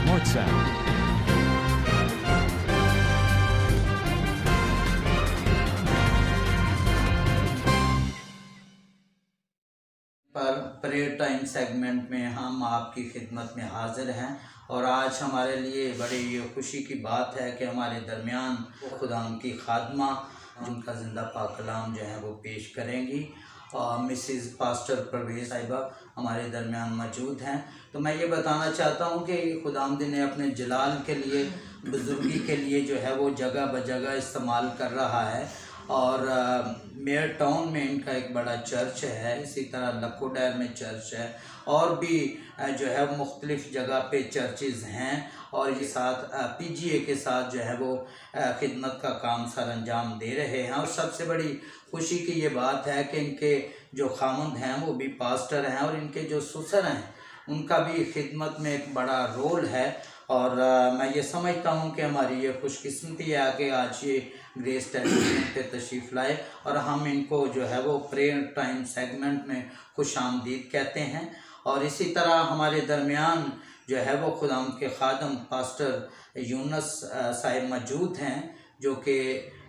Smart Sound. Prayer time segment में हम आपकी खिदमत में हाज़िर हैं और आज हमारे लिए बड़ी ये खुशी की बात है कि हमारे दरमियान खुदा की खादमा उनका ज़िंदा पाक कलाम जो है वो पेश करेंगी और मिसिज़ पास्टर परवेज़ साहिबा हमारे दरमियान मौजूद हैं। तो मैं ये बताना चाहता हूँ कि खुदावंद ने अपने जलाल के लिए बुज़ुर्गी के लिए जो है वो जगह ब जगह इस्तेमाल कर रहा है और मेयर टाउन में इनका एक बड़ा चर्च है, इसी तरह लखोडैर में चर्च है और भी जो है मुख्तलिफ़ जगह पे चर्चेज़ हैं और ये साथ PGA के साथ जो है वो खिदमत का काम सर अंजाम दे रहे हैं। और सबसे बड़ी खुशी की ये बात है कि इनके जो खामंद हैं वो भी पास्टर हैं और इनके जो ससुर हैं उनका भी खिदमत में एक बड़ा रोल है। और मैं ये समझता हूँ कि हमारी ये खुशकिस्मती है कि आज ये ग्रेस टेलीविज़न पे तशरीफ़ लाए और हम इनको जो है वो प्रेयर टाइम सेगमेंट में खुशामदीद कहते हैं। और इसी तरह हमारे दरमियान जो है वो खुदाम के खादम पास्टर यूनस साहिब मौजूद हैं जो कि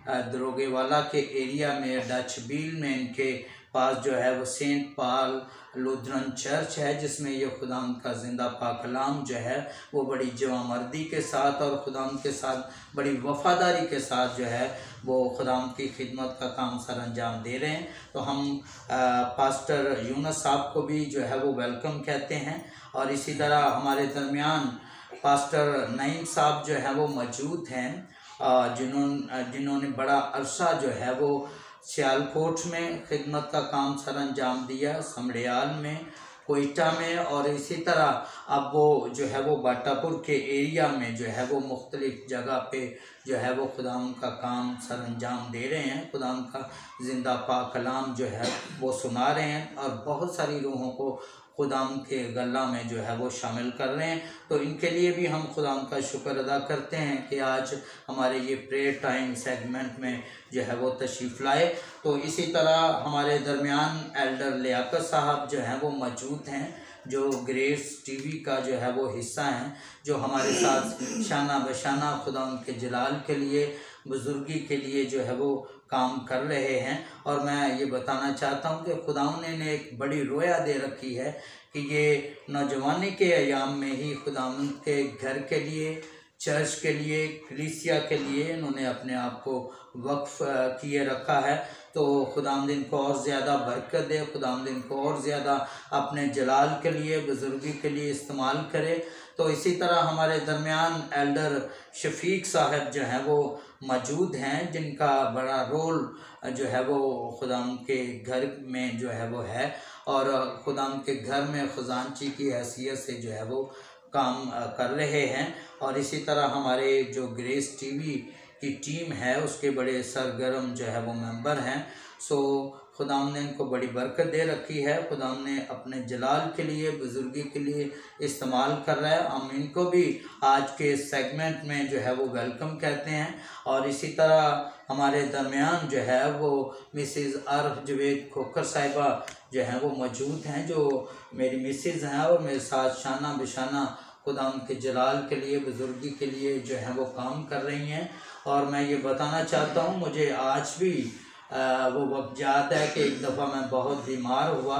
दरोगेवाला के एरिया में डच बील में इनके पास जो है वो सेंट पॉल लूथरन चर्च है जिसमें ये खुदाम का ज़िंदा पाक कलाम जो है वो बड़ी जवामर्दी के साथ और खुदाम के साथ बड़ी वफ़ादारी के साथ जो है वो खुदाम की खिदमत का काम सर अंजाम दे रहे हैं। तो हम पास्टर यूनस साहब को भी जो है वो वेलकम कहते हैं। और इसी तरह हमारे दरमियान पास्टर नईम साहब जो है वो मौजूद हैं जिन्होंने बड़ा अरसा जो है वो सियालकोट में खिदमत का काम सर अंजाम दिया, समड़ियाल में, कोयटा में और इसी तरह अब वो जो है वो बाटापुर के एरिया में जो है वो मुख्तलिफ़ जगह पे जो है वो खुदाम का काम सर अंजाम दे रहे हैं, खुदाम का ज़िंदा पाक कलाम जो है वो सुना रहे हैं और बहुत सारी रूहों को खुदाम के गल्ला में जो है वो शामिल कर रहे हैं। तो इनके लिए भी हम खुदाम का शुक्र अदा करते हैं कि आज हमारे ये प्रेयर टाइम सेगमेंट में जो है वो तशरीफ़ लाए। तो इसी तरह हमारे दरमियान एल्डर लियाकत साहब जो हैं वो मौजूद हैं जो ग्रेस टीवी का जो है वो हिस्सा हैं, जो हमारे साथ शाना बशाना खुदा के जलाल के लिए बुज़ुर्गी के लिए जो है वो काम कर रहे हैं। और मैं ये बताना चाहता हूँ कि खुदावंद ने एक बड़ी रोया दे रखी है कि ये नौजवानी के अयाम में ही खुदावंद के घर के लिए, चर्च के लिए, कलीसिया के लिए इन्होंने अपने आप को वक्फ किए रखा है। तो खुदावंद इनको और ज़्यादा बरकत दे, खुदावंद इनको और ज़्यादा अपने जलाल के लिए, बुज़ुर्गी के लिए इस्तेमाल करे। तो इसी तरह हमारे दरमियान एल्डर शफीक साहब जो हैं वो मौजूद हैं जिनका बड़ा रोल जो है वो खुदावंद के घर में जो है वो है और खुदावंद के घर में खजांची की हैसियत से जो है वो काम कर रहे हैं। और इसी तरह हमारे जो ग्रेस टीवी की टीम है उसके बड़े सरगर्म जो है वो मेंबर हैं। सो खुदावंद ने इनको बड़ी बरकत दे रखी है, खुदावंद ने अपने जलाल के लिए, बुज़ुर्गी के लिए इस्तेमाल कर रहा है। हम इनको भी आज के सेगमेंट में जो है वो वेलकम कहते हैं। और इसी तरह हमारे दरमियान जो है वो मिसिज़ आरफ जवेद खोखर साहिबा जो हैं वो मौजूद हैं जो मेरी मिसिज़ हैं और मेरे साथ शाना बिशाना खुदावंद के जलाल के लिए, बुज़ुर्गी के लिए जो है वो काम कर रही हैं। और मैं ये बताना चाहता हूँ मुझे आज भी वो वक्त याद है कि एक दफ़ा मैं बहुत बीमार हुआ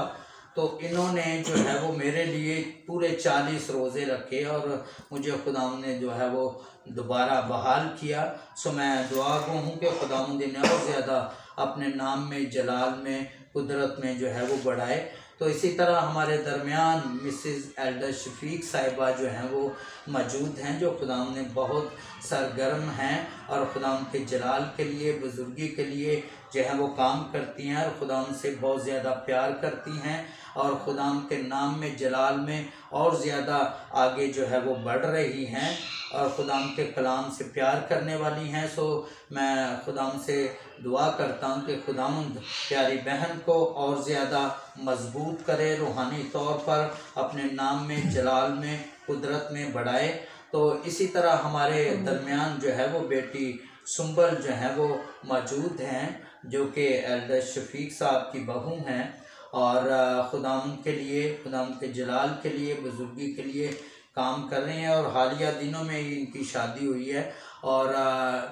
तो इन्होंने जो है वो मेरे लिए पूरे 40 रोज़े रखे और मुझे खुदावंद ने जो है वो दोबारा बहाल किया। सो मैं दुआ गो हूँ कि खुदावंद ने और ज़्यादा अपने नाम में, जलाल में, कुदरत में जो है वो बढ़ाए। तो इसी तरह हमारे दरमियान मिसिज़ एल्डर शफीक साहिबा जो हैं वो मौजूद हैं जो खुदावंद ने बहुत सरगर्म हैं और खुदावंद के जलाल के लिए, बुज़ुर्गी के लिए जो है वो काम करती हैं और खुदावंद से बहुत ज़्यादा प्यार करती हैं और खुदावंद के नाम में, जलाल में और ज़्यादा आगे जो है वो बढ़ रही हैं और खुदावंद के कलाम से प्यार करने वाली हैं। सो मैं खुदावंद से दुआ करता हूँ कि खुदावंद प्यारी बहन को और ज़्यादा मजबूत करे, रूहानी तौर पर अपने नाम में, जलाल में, कुदरत में बढ़ाए। तो इसी तरह हमारे दरमियान जो है वो बेटी सुंबल जो है वो मौजूद हैं जो कि एल्डर शफीक साहब की बहू हैं और खुदावंद के लिए, खुदावंद के जलाल के लिए, बुज़ुर्गी के लिए काम कर रहे हैं और हालिया दिनों में ही इनकी शादी हुई है। और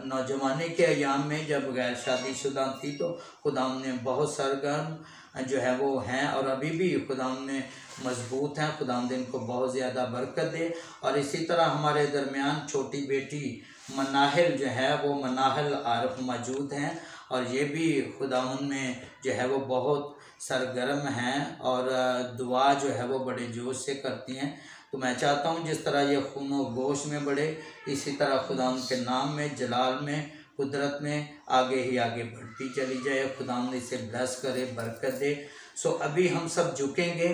नौजवानी के अयाम में जब गैर शादीशुदा थी तो खुदाम ने बहुत सरगर्म जो है वो हैं और अभी भी खुदाम ने मजबूत हैं। खुदाम दिन को बहुत ज़्यादा बरकत दे। और इसी तरह हमारे दरमियान छोटी बेटी मनाहिल जो है वो मनाहिल आरफ मौजूद हैं और ये भी खुदावन में जो है वो बहुत सरगर्म हैं और दुआ जो है वो बड़े जोश से करती हैं। तो मैं चाहता हूँ जिस तरह ये खूनो गोश में बढ़े इसी तरह खुदावन के नाम में, जलाल में, कुदरत में आगे ही आगे बढ़ती चली जाए। खुदावन इसे ब्लेस करे, बरकत दे। सो अभी हम सब झुकेंगे,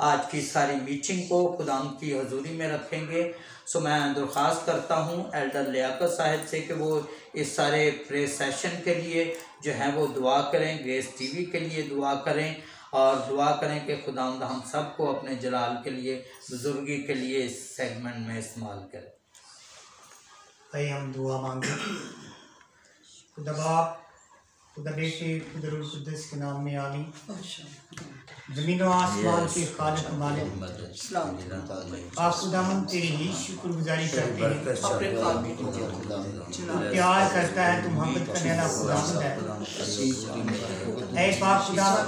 आज की सारी मीटिंग को खुदावन की हजूरी में रखेंगे। सो मैं दरख्वास्त करता हूँ एल्डर लियाकत साहब से कि वो इस सारे प्रे सेशन के लिए जो है वो दुआ करें, ग्रेस टीवी के लिए दुआ करें और दुआ करें कि खुदावंद हम सबको अपने जलाल के लिए, बुजुर्गी के लिए इस सेगमेंट में इस्तेमाल करें। आइए हम दुआ मांगे। खुदा बाप, खुदा बेटे, खुदा रूह कुद्दस के नाम में आमीन। ज़मीन व आसमान के खालिक मालिक आप खुदावन तेरी ही शुक्रगुजारी करते हैं। प्यार करता है, तुम मोहब्बत करने वाला खुदावंद है। ऐ पाक खुदावन,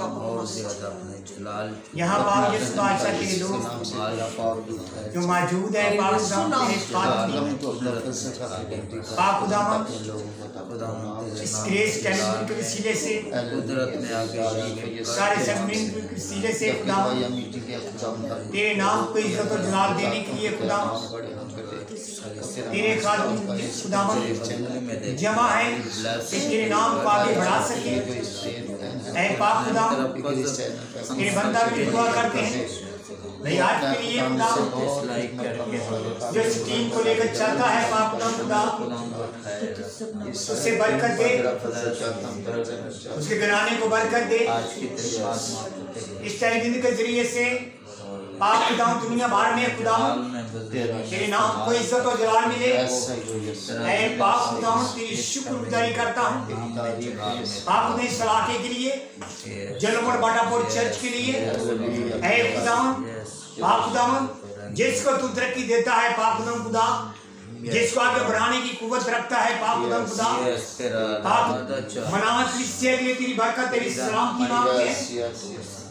यहाँ पाक जिस बादशाह के लोग जो मौजूद है पाक खुदावन इस ग्रेस कैलेंडर के वसीले से सारे सेगमेंट के वसीले से खुदावन तेरे नाम को इज्जत और जलाल देने के लिए खुदावन तेरे खादिम खुदावन जमा है कि तेरे नाम को आगे बढ़ा सके। ऐ पाक खुदावन तेरे बंदा की दुआ करते हैं आज के लिए जो इस टीम को लेकर चलता है पाक खुदा उससे बरकत दे, उसके घराने को बरकत दे। इस टेलीविजन के जरिए से पाक खुदा दुनिया भर में खुदा तेरे नाम को इज्जत और जलाल मिले। ऐ पाक खुदा तेरी शुक्रगुजारी करता हूँ पाक खुदा इस इलाके के लिए, जलमोड़ बाटापुर चर्च के लिए। ऐ खुदा पाक खुदा जिसको तू तरक्की देता है पाक खुदा, जिसको आगे बढ़ाने की कुव्वत रखता है पाक खुदा, मनावत के लिए तेरी बरकत, तेरी सलाम की मांगते हैं।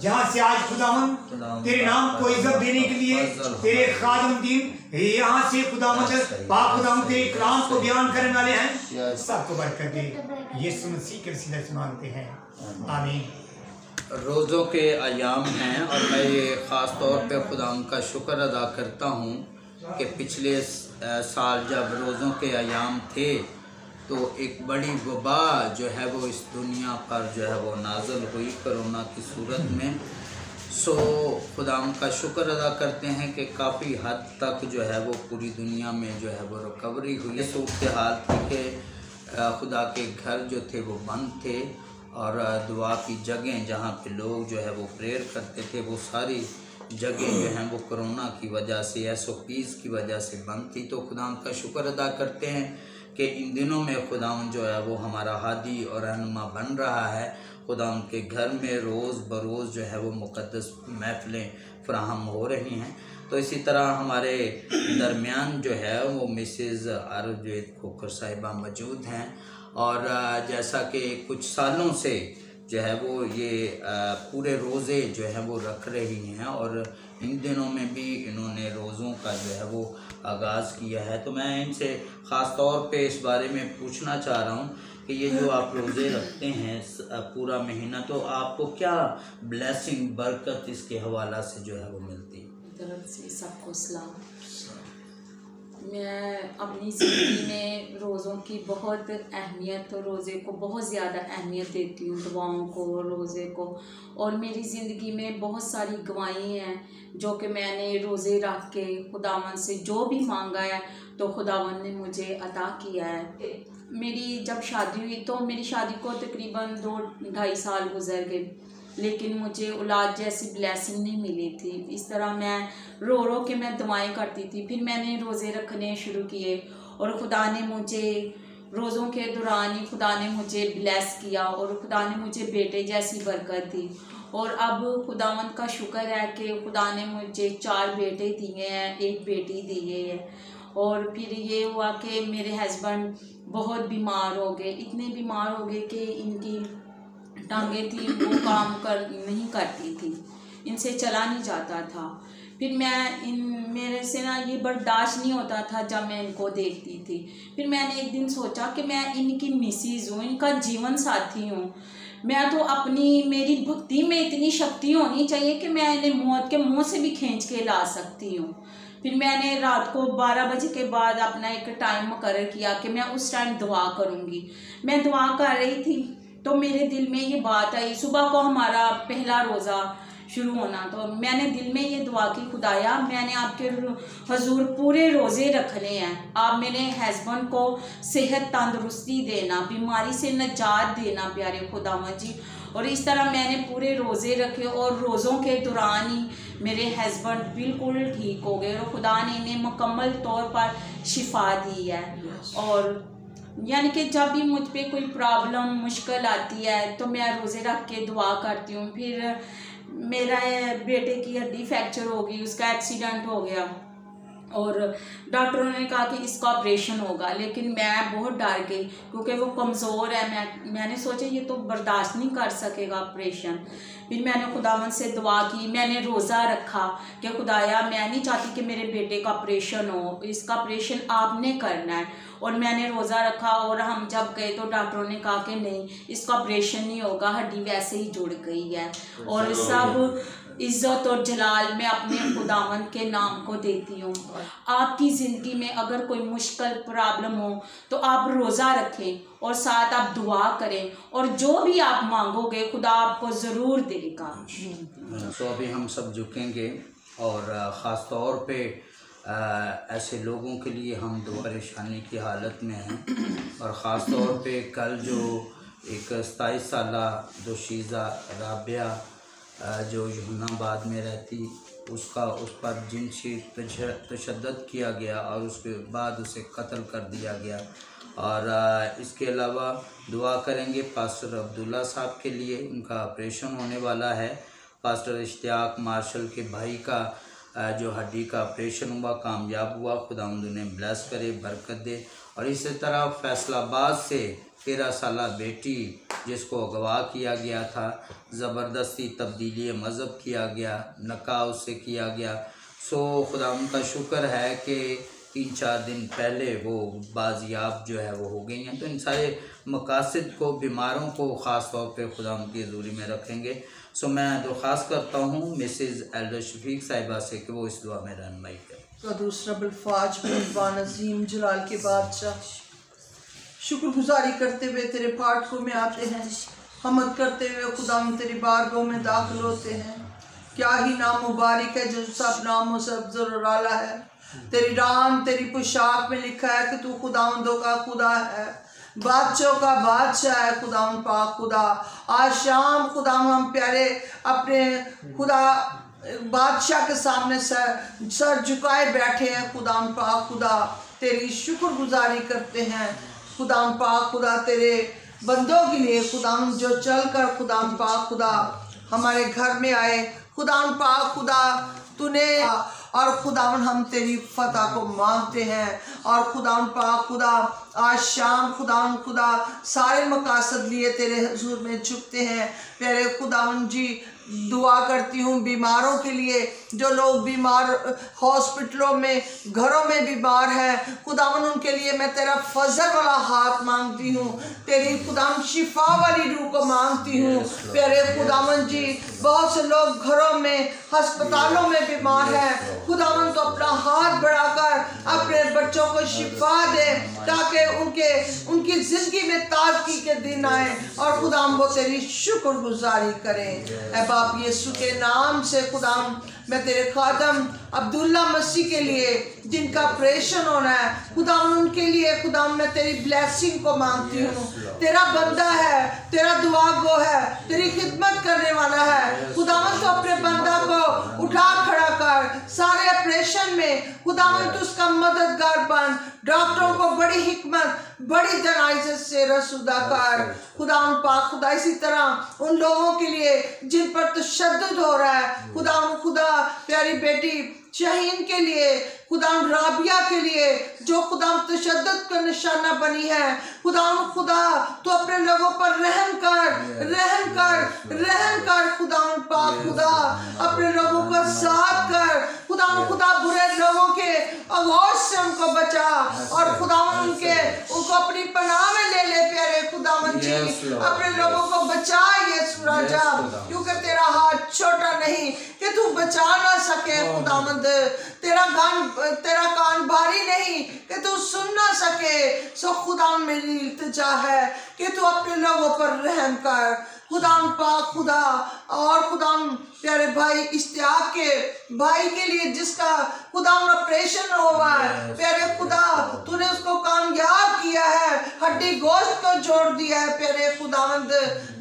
जहाँ से आज खुदावन तेरे नाम को इज्जत देने के लिए तेरे खादिम दीन यहाँ से खुदावन पाक खुदावन तेरे कलाम को बयान करने वाले हैं, सबको बरकत दे। यीशु मसीह के वसीले से मांगते हैं, आमीन। रोज़ों के अयाम हैं और मैं ये ख़ास तौर पे खुदावन का शुक्र अदा करता हूँ कि पिछले साल जब रोज़ों के अयाम थे तो एक बड़ी वबा जो है वो इस दुनिया पर जो है वो नाज़िल हुई कोरोना की सूरत में। सो खुदाम का शुक्र अदा करते हैं कि काफ़ी हद तक जो है वो पूरी दुनिया में जो है वो रिकवरी हुई। सूरत हाल थी कि खुदा के घर जो थे वो बंद थे और दुआ की जगह जहाँ पे लोग जो है वो प्रेयर करते थे वो सारी जगह जो हैं वो कोरोना की वजह से, SOPs की वजह से बंद थी। तो खुदाम का शुक्र अदा करते हैं कि इन दिनों में खुदावन जो है वो हमारा हादी और रहनुमा बन रहा है। खुदावन के घर में रोज़ बरोज़ जो है वो मुक़द्दस महफ़िलें फ़राहम हो रही हैं। तो इसी तरह हमारे दरमियान जो है वो मिसेज़ आरजेद खोखर साहिबा मौजूद हैं और जैसा कि कुछ सालों से जो है वो ये पूरे रोज़े जो है वो रख रही हैं और इन दिनों में भी इन्होंने रोज़ों का जो है वो आगाज़ किया है। तो मैं इनसे ख़ास तौर पे इस बारे में पूछना चाह रहा हूँ कि ये जो आप रोज़े रखते हैं पूरा महीना, तो आपको क्या ब्लेसिंग, बरकत इसके हवाला से जो है वो मिलती है? तरफ से सबको सलाम। मैं अपनी ज़िंदगी में रोज़ों की बहुत अहमियत और रोज़े को बहुत ज़्यादा अहमियत देती हूँ, दुआओं को, रोज़े को। और मेरी ज़िंदगी में बहुत सारी गवाही हैं जो कि मैंने रोज़े रख के खुदावन से जो भी मांगा है तो खुदावन ने मुझे अता किया है। मेरी जब शादी हुई तो मेरी शादी को तकरीबन 2-2.5 साल गुजर गए, लेकिन मुझे औलाद जैसी ब्लेसिंग नहीं मिली थी। इस तरह मैं रो रो के मैं दुआएं करती थी। फिर मैंने रोज़े रखने शुरू किए और खुदा ने मुझे रोज़ों के दौरान ही खुदा ने मुझे ब्लेस किया और खुदा ने मुझे बेटे जैसी बरकत दी। और अब खुदावंद का शुक्र है कि खुदा ने मुझे 4 बेटे दिए हैं, 1 बेटी दी है। और फिर ये हुआ कि मेरे हस्बैंड बहुत बीमार हो गए, इतने बीमार हो गए कि इनकी टांगें थी वो काम नहीं करती थी, इनसे चला नहीं जाता था। फिर मेरे से ना ये बर्दाश्त नहीं होता था जब मैं इनको देखती थी। फिर मैंने एक दिन सोचा कि मैं इनकी मिसेज हूँ, इनका जीवन साथी हूँ, मैं तो मेरी भक्ति में इतनी शक्ति होनी चाहिए कि मैं इन्हें मौत के मुँह से भी खींच के ला सकती हूँ। फिर मैंने रात को 12 बजे के बाद अपना एक टाइम मुकर्रर किया कि मैं उस टाइम दुआ करूँगी। मैं दुआ कर रही थी तो मेरे दिल में ये बात आई, सुबह को हमारा पहला रोज़ा शुरू होना, तो मैंने दिल में ये दुआ की, खुदाया मैंने आपके हजूर पूरे रोज़े रखने हैं, आप मेरे हस्बैंड को सेहत तंदुरुस्ती देना, बीमारी से निजात देना प्यारे खुदावंद जी। और इस तरह मैंने पूरे रोज़े रखे और रोज़ों के दौरान ही मेरे हस्बैंड बिल्कुल ठीक हो गए और खुदा ने इन्हें मुकम्मल तौर पर शिफा दी है। और यानी कि जब भी मुझ पे कोई प्रॉब्लम मुश्किल आती है तो मैं रोज़े रख के दुआ करती हूँ। फिर मेरा बेटे की हड्डी फ्रैक्चर हो गई, उसका एक्सीडेंट हो गया और डॉक्टरों ने कहा कि इसका ऑपरेशन होगा, लेकिन मैं बहुत डर गई क्योंकि वो कमज़ोर है। मैंने सोचा ये तो बर्दाश्त नहीं कर सकेगा ऑपरेशन। फिर मैंने खुदावंद से दुआ की, मैंने रोज़ा रखा कि खुदाया मैं नहीं चाहती कि मेरे बेटे का ऑपरेशन हो, इसका ऑपरेशन आपने करना है। और मैंने रोज़ा रखा और हम जब गए तो डॉक्टरों ने कहा कि नहीं, इसका ऑपरेशन नहीं होगा, हड्डी वैसे ही जुड़ गई है। और सब इज़्ज़त और जलाल मैं अपने खुदावंद के नाम को देती हूँ। आपकी ज़िंदगी में अगर कोई मुश्किल प्रॉब्लम हो तो आप रोज़ा रखें और साथ आप दुआ करें और जो भी आप मांगोगे खुदा आपको ज़रूर देगा। तो अभी हम सब झुकेंगे और ख़ास तौर पे ऐसे लोगों के लिए हम दो परेशानी की हालत में हैं। और ख़ास तौर पे कल जो एक 27 साला दोशीज़ा राबिया जो यूनाबाद में रहती, उस पर जिनसी तशद्दुद किया गया और उसके बाद उसे कत्ल कर दिया गया। और इसके अलावा दुआ करेंगे पास्टर अब्दुल्ला साहब के लिए, उनका ऑपरेशन होने वाला है। पास्टर इश्तियाक मार्शल के भाई का जो हड्डी का ऑपरेशन हुआ कामयाब हुआ, खुदावंद उन्हें ब्लेस करे, बरकत दे। और इसी तरह फैसलाबाद से 13 साला बेटी जिसको अगवा किया गया था, ज़बरदस्ती तब्दीली मज़हब किया गया, नकाह उससे किया गया। सो खुदावंद का शुक्र है कि 3-4 दिन पहले वो बाजियाब जो है वो हो गई हैं। तो इन सारे मकासद को, बीमारों को ख़ास तौर पे खुदावंद की हज़ूरी में रखेंगे। सो मैं दरख्वास्त करता हूँ मिसेज़ एल्डर शफीक साहिबा से कि वो इस दुआ में रहनुमाई करें। तो दूसरा बिलफाज नज़ीम जलाल के बादशाह, शुक्रगुजारी करते हुए तेरे फाटकों में आते हैं, हमद करते हुए खुदाम तेरी बारगाह में दाखिल होते हैं। क्या ही नाम मुबारक है जो सब नामों से अफजल और आला है। तेरी राम तेरी पोशाक में लिखा है कि तू खुदावंदों का खुदा है, बादशाहों का बादशाह है, खुदावंद पाक खुदा। आज शाम खुदावंद हम प्यारे अपने खुदा बादशाह के सामने सर झुकाए बैठे हैं। खुदावंद पाक खुदा तेरी शुक्रगुजारी करते हैं। खुदावंद पाक खुदा तेरे बंदों के लिए खुदावंद जो चल कर खुदावंद पाक खुदा हमारे घर में आए, खुदावंद पाक खुदा तूने और खुदावन हम तेरी फतह को मांगते हैं। और खुदावन पाक खुदा आज शाम खुदावन खुदा सारे मकासद लिए तेरे हुजूर में झुकते हैं। प्यारे खुदावन जी दुआ करती हूँ बीमारों के लिए, जो लोग बीमार हॉस्पिटलों में घरों में बीमार हैं, खुदावन उनके लिए मैं तेरा फजल वाला हाथ मांगती हूँ, तेरी खुदावन शिफा वाली रूह को मांगती हूँ। प्यारे खुदावन जी बहुत से लोग घरों में अस्पतालों में बीमार हैं, खुदावन तो अपना हाथ बढ़ाकर अपने बच्चों को शिफा दे ताकि उनकी ज़िंदगी में ताजगी के दिन आए और खुदावन वो तेरी शुक्रगुजारी करें। बाप यीशु के नाम से खुदाम मैं तेरे खादम अब्दुल्ला मसीह के लिए जिनका ऑपरेशन होना है खुदाम उनके लिए खुदाम मैं तेरी ब्लेसिंग को मांगती हूँ। तेरा बंदा है, तेरा दुआ गो है, तेरी खिदमत करने वाला है। खुदावन तो अपने बंदा को उठा खड़ा कर, सारे ऑपरेशन में खुदावन तो उसका मददगार बन, डॉक्टरों को बड़ी हिकमत, बड़ी दनाइज़त से रसूदा कर खुदावन पाक। खुदा इसी तरह उन लोगों के लिए जिन पर तशद्दुद हो रहा है, खुदावन खुदा प्यारी बेटी शाहीन के लिए, खुदावन राबिया के लिए जो खुदावन तशद्दुद का निशाना बनी है, खुदावन खुदा तो अपने लोगों पर रहम कर, रहम कर, रहम कर खुदावन पाक। खुदा अपने लोगों का साथ कर, खुदावन खुदा बुरे लोगों के अगौज से उनको बचा और खुदावन उनको अपनी पनाह में ले ले प्यारे खुदावन जी। अपने लोगों को बचा यीशु राजा, क्योंकि तेरा हाथ छोटा नहीं कि तू बचा ना सके खुदावंद, तेरा कान भारी नहीं कि तू सुन ना सके। सो खुदावन मेरी इल्तिजा है कि तू अपने लोगों पर रहम कर खुदावन पाक। खुदा और खुदावन प्यारे भाई इश्तियाक के भाई के लिए जिसका खुदावन ऑपरेशन हुआ है, प्यारे खुदा तूने उसको कामयाब किया है, हड्डी गोश्त को जोड़ दिया है प्यारे खुदावंद,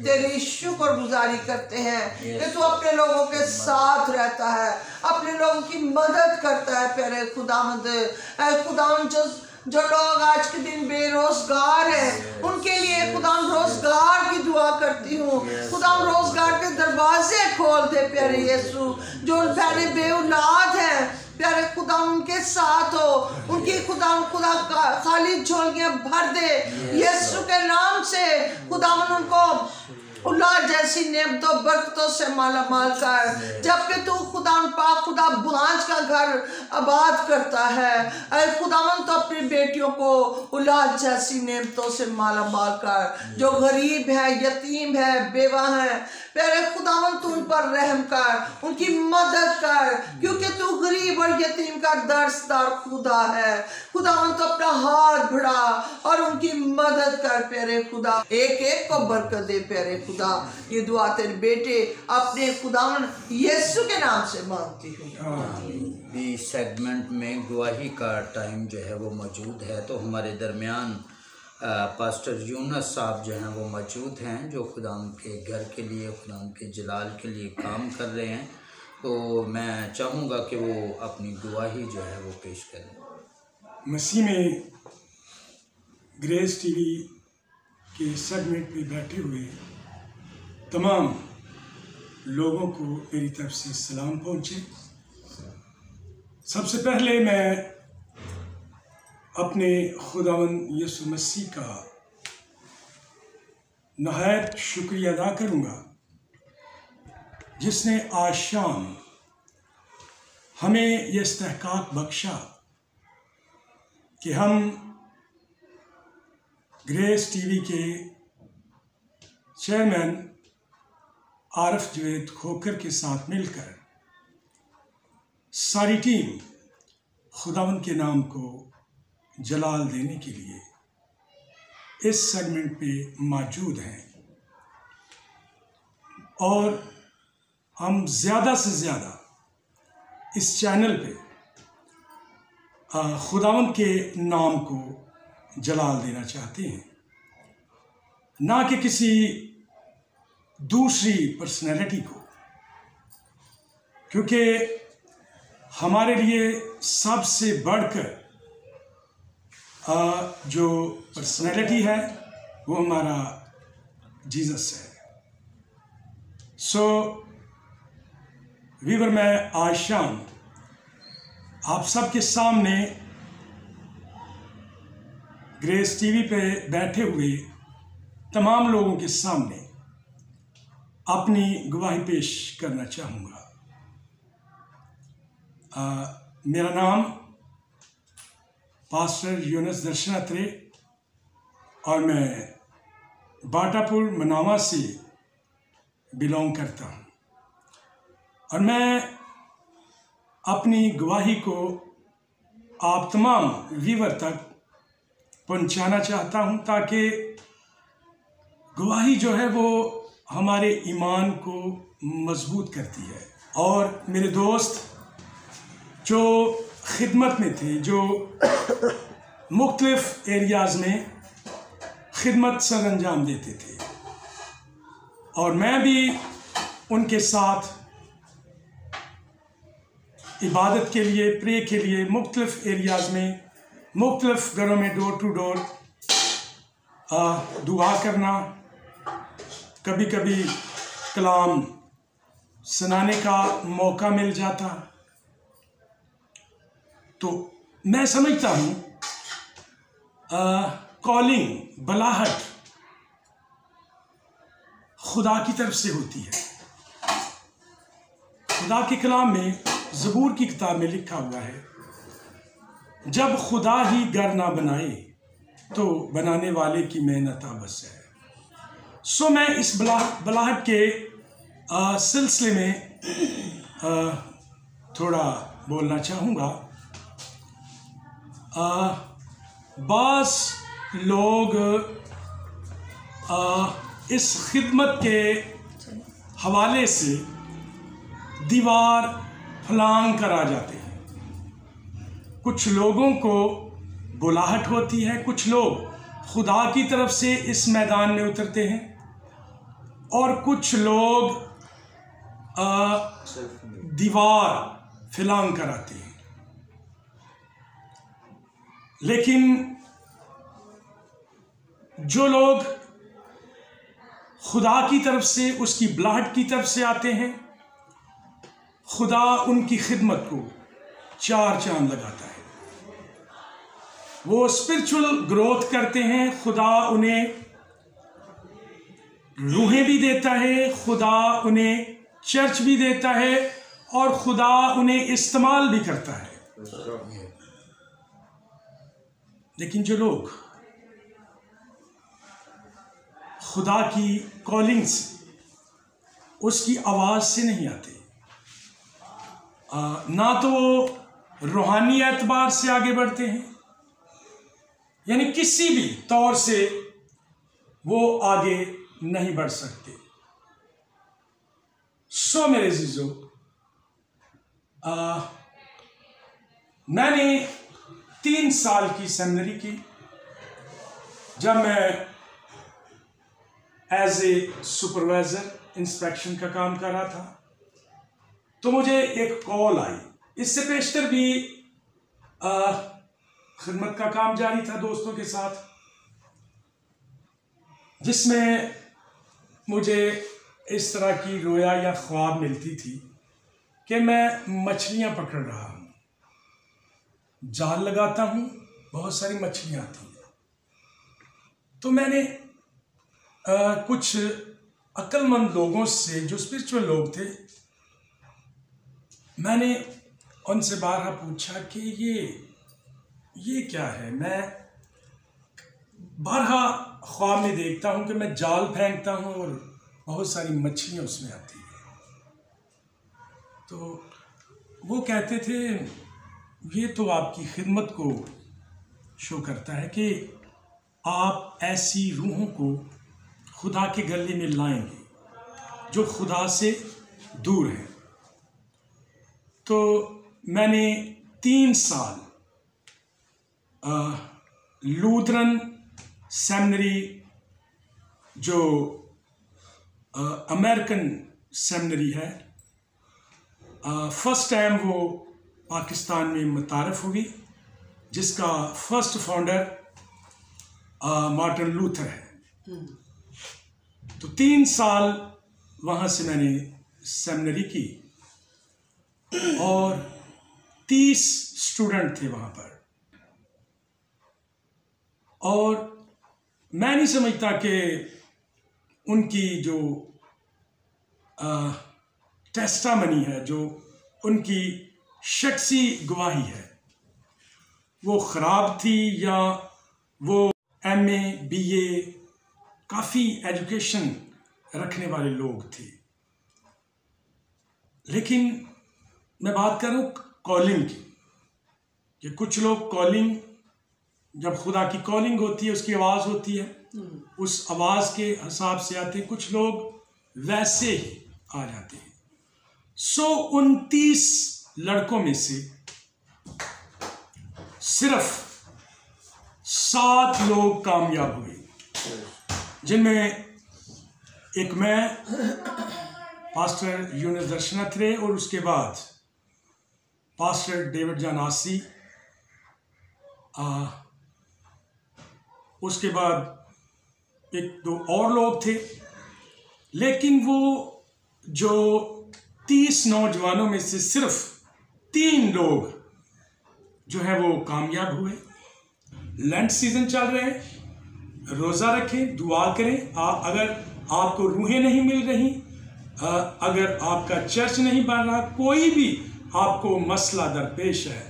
तेरी शुक्रगुजारी करते हैं कि तू अपने लोगों के साथ रहता है, अपने लोगों की मदद करता है प्यारे खुदावंद। ऐ खुदावंद जो लोग आज के दिन बेरोजगार हैं, उनके लिए खुदा रोजगार की दुआ करती हूँ। खुदा रोजगार के दरवाजे खोल दे प्यारे यीशु। जो पहले बेऔलाद हैं प्यारे खुदा उनके साथ हो, उनकी खुदा खाली झोलियां भर दे यीशु के नाम से। खुदा उनको औलाद जैसी नेमतों बरकतों से माला माल कर, जबकि तू खुदा पाक खुदा बांझ का घर आबाद करता है। ऐ खुदावन तो अपनी बेटियों को औलाद जैसी नेमतों से माला माल कर, जो गरीब है, यतीम है, बेवा है, प्यारे खुदावन तू उन पर रहम कर, उनकी मदद कर, क्योंकि तू गरीब और यतीम का दर्शदार खुदा है। खुदावन तो अपना हाथ बढ़ा और उनकी मदद कर प्यारे खुदा, एक एक को बरकत दे प्यारे खुदा। ये दुआ तेरे बेटे अपने खुदावन यीशु के नाम से मांगती हूँ। भी सेगमेंट में गवाही का टाइम जो है वो मौजूद है, तो हमारे दरमियान पास्टर यूनुस साहब जो हैं वो मौजूद हैं, जो खुदाम के घर के लिए, खुदाम के जलाल के लिए काम कर रहे हैं। तो मैं चाहूँगा कि वो अपनी गवाही जो है वो पेश करें। मसीह में ग्रेस टीवी के सेगमेंट पे बैठे हुए तमाम लोगों को मेरी तरफ से सलाम पहुँचे। सबसे पहले मैं अपने खुदावंद यीशु मसीह का नहायत शुक्रिया अदा करूँगा, जिसने आज शाम हमें ये इस्तेहकाक बख्शा कि हम ग्रेस टीवी के चेयरमैन आरिफ जवेद खोकर के साथ मिलकर सारी टीम खुदावंद के नाम को जलाल देने के लिए इस सेगमेंट पे मौजूद हैं, और हम ज़्यादा से ज़्यादा इस चैनल पे खुदावंद के नाम को जलाल देना चाहते हैं, ना कि किसी दूसरी पर्सनैलिटी को, क्योंकि हमारे लिए सबसे बढ़कर जो पर्सनैलिटी है वो हमारा जीसस है। सो वीवर, मैं आज शाम आप सबके सामने ग्रेस टीवी पे बैठे हुए तमाम लोगों के सामने अपनी गवाही पेश करना चाहूँगा। मेरा नाम पास्टर यूनुस दर्शनात्रे और मैं बाटापुर मनावा से बिलोंग करता हूँ, और मैं अपनी गवाही को आप तमाम व्यूअर तक पहुँचाना चाहता हूँ, ताकि गवाही जो है वो हमारे ईमान को मजबूत करती है। और मेरे दोस्त जो खिदमत में थे, जो मुख्तलिफ एरियाज़ में खिदमत सर अंजाम देते थे और मैं भी उनके साथ इबादत के लिए, प्रे के लिए मुख्तलिफ एरियाज़ में, मुख्तलिफ घरों में डोर टू डोर दुआ करना, कभी कभी कलाम सुनाने का मौका मिल जाता। तो मैं समझता हूँ कॉलिंग, बुलाहट खुदा की तरफ से होती है। खुदा के कलाम में, ज़बूर की किताब में लिखा हुआ है, जब खुदा ही घर ना बनाए तो बनाने वाले की मेहनत आबस है। सो मैं इस बुलाहट के सिलसिले में थोड़ा बोलना चाहूँगा। बास लोग इस खिदमत के हवाले से दीवार फलांग कर आ जाते हैं। कुछ लोगों को बुलाहट होती है, कुछ लोग खुदा की तरफ से इस मैदान में उतरते हैं और कुछ लोग दीवार फलांग कर आते हैं। लेकिन जो लोग खुदा की तरफ से, उसकी बुलाहट की तरफ से आते हैं, खुदा उनकी खिदमत को चार चांद लगाता है। वो स्पिरिचुअल ग्रोथ करते हैं, खुदा उन्हें रूहें भी देता है, खुदा उन्हें चर्च भी देता है और खुदा उन्हें इस्तेमाल भी करता है। लेकिन जो लोग खुदा की कॉलिंग से, उसकी आवाज़ से नहीं आते, ना तो वो रूहानी एतबार से आगे बढ़ते हैं, यानी किसी भी तौर से वो आगे नहीं बढ़ सकते। सो मेरे अज़ीज़ों, मैंने 3 साल की सेमिनरी की। जब मैं एज ए सुपरवाइज़र इंस्पेक्शन का काम कर रहा था तो मुझे एक कॉल आई। इससे पेशतर भी खिदमत का काम जारी था दोस्तों के साथ, जिसमें मुझे इस तरह की रोया या ख्वाब मिलती थी कि मैं मछलियां पकड़ रहा हूँ, जाल लगाता हूँ, बहुत सारी मछलियां आती हैं। तो मैंने कुछ अक्लमंद लोगों से, जो स्पिरिचुअल लोग थे, मैंने उनसे बारहा पूछा कि ये क्या है। मैं बारहा ख्वाब में देखता हूँ कि मैं जाल फेंकता हूँ और बहुत सारी मछलियाँ उसमें आती हैं। तो वो कहते थे ये तो आपकी खिदमत को शो करता है कि आप ऐसी रूहों को खुदा के गले में लाएंगे जो खुदा से दूर हैं। तो मैंने 3 साल लूथरन सेमिनरी, जो अमेरिकन सेमिनरी है, फर्स्ट टाइम वो पाकिस्तान में मुतारफ़ हुई, जिसका फर्स्ट फाउंडर मार्टिन लूथर है। तो 3 साल वहाँ से मैंने सेमिनरी की और 30 स्टूडेंट थे वहाँ पर। और मैं नहीं समझता कि उनकी जो टेस्टामनी है, जो उनकी शख्सी गवाही है, वो ख़राब थी या वो MA BA काफ़ी एजुकेशन रखने वाले लोग थे। लेकिन मैं बात कर रहा हूँ कॉलिंग की, कि कुछ लोग कॉलिंग, जब खुदा की कॉलिंग होती है, उसकी आवाज़ होती है, उस आवाज़ के हिसाब से आते हैं। कुछ लोग वैसे ही आ जाते हैं। सो 29 लड़कों में से सिर्फ 7 लोग कामयाब हुए। जिनमें एक मैं, पास्टर यूनुस दर्शनाथरे, और उसके बाद पास्टर डेविड जनासी, उसके बाद एक दो और लोग थे। लेकिन वो जो 30 नौजवानों में से सिर्फ 3 लोग जो है वो कामयाब हुए। लैंड सीजन चल रहे हैं, रोज़ा रखें, दुआ करें। अगर आपको रूहें नहीं मिल रही, अगर आपका चर्च नहीं बन रहा, कोई भी आपको मसला दरपेश है,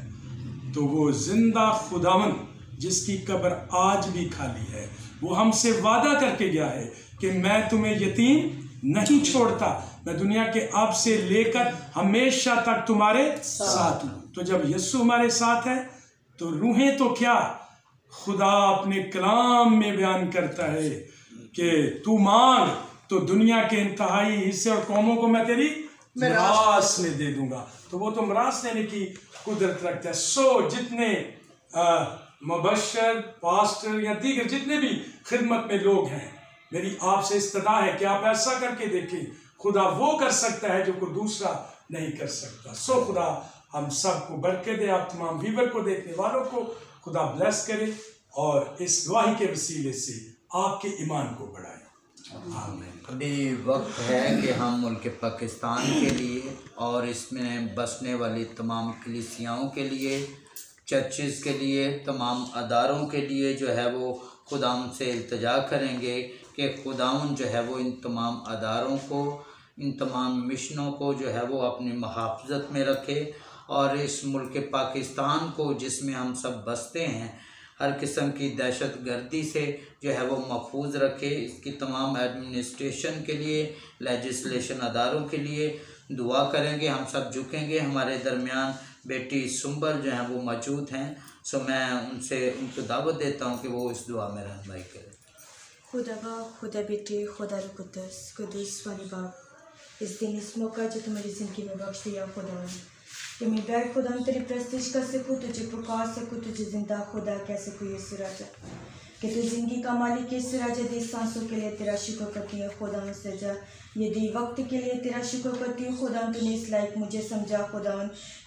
तो वो जिंदा खुदावन जिसकी कब्र आज भी खाली है, वो हमसे वादा करके गया है कि मैं तुम्हें यतीम नहीं छोड़ता, मैं दुनिया के अब से लेकर हमेशा तक तुम्हारे साथ हूँ। तो जब यीशु हमारे साथ है तो रूहें तो क्या, खुदा अपने कलाम में बयान करता है कि तू मांग तो दुनिया के इंतहाई हिस्से और कौमों को मैं तेरी मिरास में दे दूंगा। तो वो तो मिरास देने की कुदरत रखता है। सो जितने मुबश्शिर, पास्टर या दीगर जितने भी खिदमत में लोग हैं, मेरी आपसे इस्तदा है कि आप ऐसा करके देखें। खुदा वो कर सकता है जो कोई दूसरा नहीं कर सकता। सो खुदा हम सबको बरकत दे, आप तमाम व्यूअर को, देखने वालों को खुदा ब्लेस करे और इस गवाही के वसीले से आपके ईमान को बढ़ाए। अभी वक्त है कि हम मुल्क पाकिस्तान के लिए और इसमें बसने वाली तमाम कलीसियाओं के लिए, चर्चेज़ के लिए, तमाम अदारों के लिए जो है वो खुदाम से इल्तिजा करेंगे कि खुदाम जो है वो इन तमाम अदारों को, इन तमाम मिशनों को जो है वो अपनी मुहाफ़ज़त में रखे और इस मुल्क पाकिस्तान को जिसमें हम सब बसते हैं हर किस्म की दहशत गर्दी से जो है वो महफूज रखे। इसकी तमाम एडमिनिस्ट्रेशन के लिए, लेजिस्लेशन अदारों के लिए दुआ करेंगे। हम सब झुकेंगे। हमारे दरमियान बेटी सुंबल जो हैं वो मौजूद हैं। सो मैं उनको दावत देता हूँ कि वो इस दुआ में रहनुमाई करें। खुदा बाप, खुदा बेटे, खुदा कुदूस वाली बाप, इस दिन इस मौका जो तुम्हारी ज़िंदगी में बख्श दिया खुदा, कि मैं बैठ खुदा तेरी प्रस्तिश कर सकूँ, तुझे पुकार सकूँ, तुझे जिंदा खुदा कह सकूँ। ये राजा कि तू ज़िंदगी का मालिक है। इस राजा दी सांसों के लिए तेरा शुक्र करती है खुदा सजा, ये दी वक्त के लिए तेरा शुक्र करती हूँ खुदा। तूने इस लायक मुझे समझा खुदा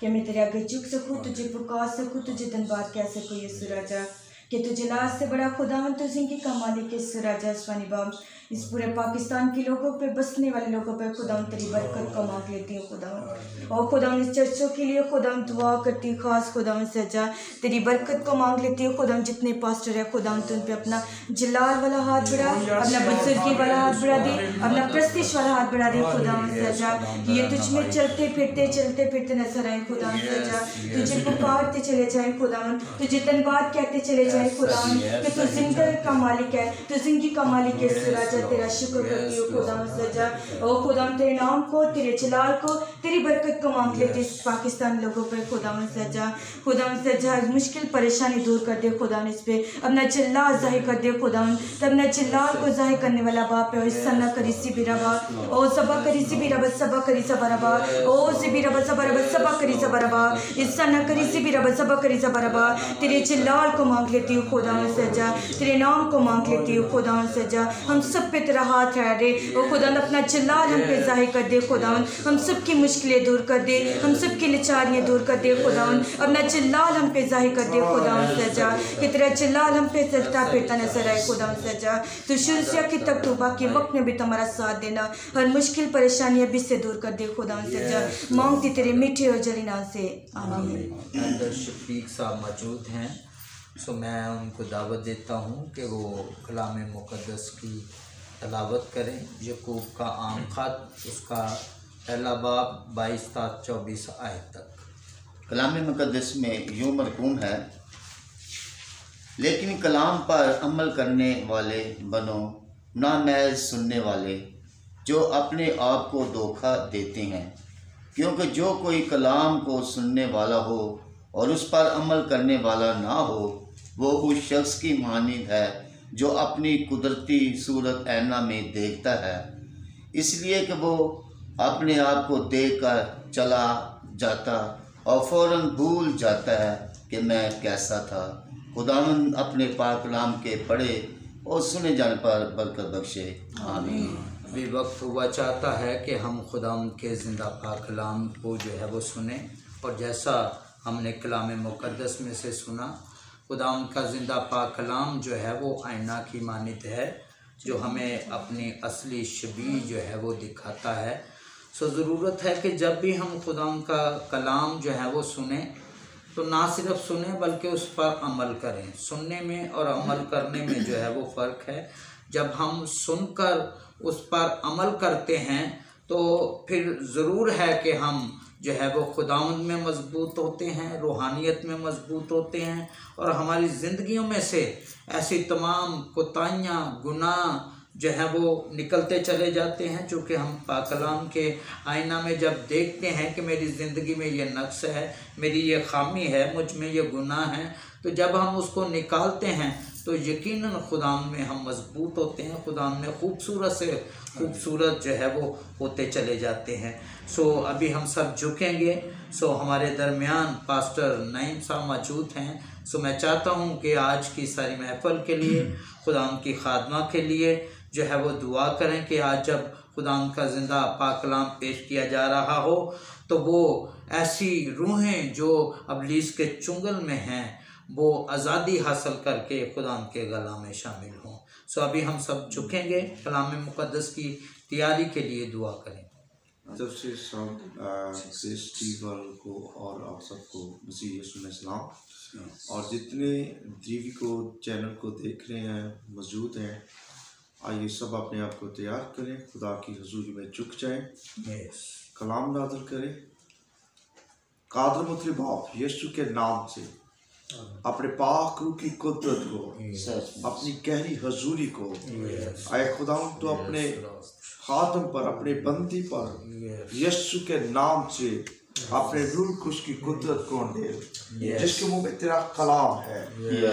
कि मैं तेरे आगे झुक सकूँ, तुझे पुकार सकूँ, तुझे धन्यवाद कह सकूँ। ये राजा कि तुझे लाज से बड़ा खुदा तो ज़िंदगी का मालिक है। इस राजा स्वानी बाब, इस पूरे पाकिस्तान के लोगों पे, बसने वाले लोगों पे खुदा तेरी बरकत को मांग लेती हूँ खुदा। और खुदा इस चर्चों के लिए खुदा दुआ करती हूँ, खास खुदा सजा तेरी बरकत को मांग लेती हूँ खुदा। जितने पास्टर है खुदा तो उन पर अपना जलाल वाला हाथ बढ़ा, अपना बुजुर्गी वाला हाथ बढ़ा दे, अपना प्रस्तिश वाला हाथ बढ़ा दे खुदा सजा। कि ये तुझ में चलते फिरते नजर आए खुदा सजा, तुझे पुकारते चले जाए खुदा, तुझे धन्यवाद कहते चले जाए खुदा कि तू जिंदगी का मालिक है, तू जिंदगी का मालिक है। इस राजा तेरा शुक्र करती हूँ खुदा सजा। ओ खुदा तेरे नाम को, तेरे जलाल को, तेरी बरकत को मांग लेते इस पाकिस्तान लोगों पे खुदा सजा। खुदा सजा मुश्किल परेशानी दूर कर दे खुदा, इस पे अपना जलाल जाहिर कर दे खुदा। तब अपना जलाल को जाहिर करने वाला बाप है। इस सन्ना करी सी बिराबा, ओ सबा करी सी बिराबा, सबा करी सबरबा, ओ सी बिराबा सबरबा, सबा करी सबरबा, इस सन्ना करी सी बिराबा, सबा करी सबरबा। तेरे जलाल को मांग लेती हूँ खुदा सजा, तेरे नाम को मांग लेती हूँ खुदा सजा। हम सब पे तेरा हाथ है रे ओ खुदा, अपना जलाल हम पे जाहिर कर दे खुदा। हम सब की मुश्किलें दूर कर दे, हम सब की लाचारियाँ दूर कर दे खुदा। अपना जलाल हम पे जाहिर कर दे खुदा सजा, कि तेरा जलाल हम पे चलता फिरता नजर आए खुदा सजा। तो शुरू से आखिर तक तो बाकी वक्त में भी तुम्हारा साथ देना, हर मुश्किल परेशानियाँ भी से दूर कर दे खुदा सजा। मांगती तेरे मीठे और जली नाम से, आमीन। शफीक साहब मौजूद हैं, सो मैं उनको दावत देता हूँ कि वो कलाम मुक़द्दस की तलावत करें। यकूब का आम ख़त, उसका पहला बाब 22-24 आयत तक। कलाम मुक़द्दस में यूँ मरकूम है, लेकिन कलाम पर अमल करने वाले बनो, ना महज सुनने वाले जो अपने आप को धोखा देते हैं। क्योंकि जो कोई कलाम को सुनने वाला हो और उस पर अमल करने वाला ना हो, वो उस शख्स की मानिंद है जो अपनी कुदरती सूरत ऐना में देखता है, इसलिए कि वो अपने आप को देखकर चला जाता और फ़ौरन भूल जाता है कि मैं कैसा था। खुदावंद अपने पाक कलाम के पढ़े और सुने जाने पर बरकत बख्शे। आमीन। अभी वक्त हुआ चाहता है कि हम खुदाम के ज़िंदा पाक कलाम को जो है वो सुने, और जैसा हमने कलाम मुक़द्दस में से सुना, खुदाम का ज़िंदा पाक कलाम जो है वो आईना की मानित है, जो हमें अपनी असली शबीह जो है वो दिखाता है। सो ज़रूरत है कि जब भी हम खुदाम का कलाम जो है वो सुने, तो ना सिर्फ सुने बल्कि उस पर अमल करें। सुनने में और अमल करने में जो है वो फ़र्क है। जब हम सुनकर उस पर अमल करते हैं तो फिर ज़रूर है कि हम जो है वो खुदावंद में मजबूत होते हैं, रूहानियत में मजबूत होते हैं, और हमारी ज़िंदगियों में से ऐसी तमाम कोताहियाँ, गुनाह जो है वो निकलते चले जाते हैं, जो कि हम पाक कलाम के आईना में जब देखते हैं कि मेरी ज़िंदगी में ये नक्स है, मेरी ये खामी है, मुझ में ये गुनाह है, तो जब हम उसको निकालते हैं तो यकीनन खुदाम में हम मजबूत होते हैं, खुदाम में खूबसूरत से खूबसूरत जो है वो होते चले जाते हैं। सो अभी हम सब झुकेंगे। सो हमारे दरमियान पास्टर नईम साहब मौजूद हैं। सो मैं चाहता हूँ कि आज की सारी महफिल के लिए, खुदाम की खादमा के लिए जो है वो दुआ करें कि आज जब खुदाम का ज़िंदा पाक कलाम पेश किया जा रहा हो तो वो ऐसी रूहें जो अबलीस के चुंगल में हैं वो आज़ादी हासिल करके खुदाम के गला में शामिल हों। सो अभी हम सब झुकेंगे, कलाम मुक़द्दस की तैयारी के लिए दुआ करें। जब से सब स्टीवन को और आप सबको मसीह यीशु में सलाम, और जितने टीवी को चैनल को देख रहे हैं, मौजूद हैं, आइए सब अपने आप को तैयार करें, खुदा की हुजूरी में झुक जाएं, कलाम नाज़िल करें। कादर मुतली बाप यीशु के नाम से अपने पाक रूह की कुदरत को, अपनी गहरी हजूरी को, आए खुदा तो अपने खादम पर, अपने बंदी पर यीशु के नाम से अपने रूह को उसकी कुदरत को दे, जिसके मुंह में तेरा कलाम है,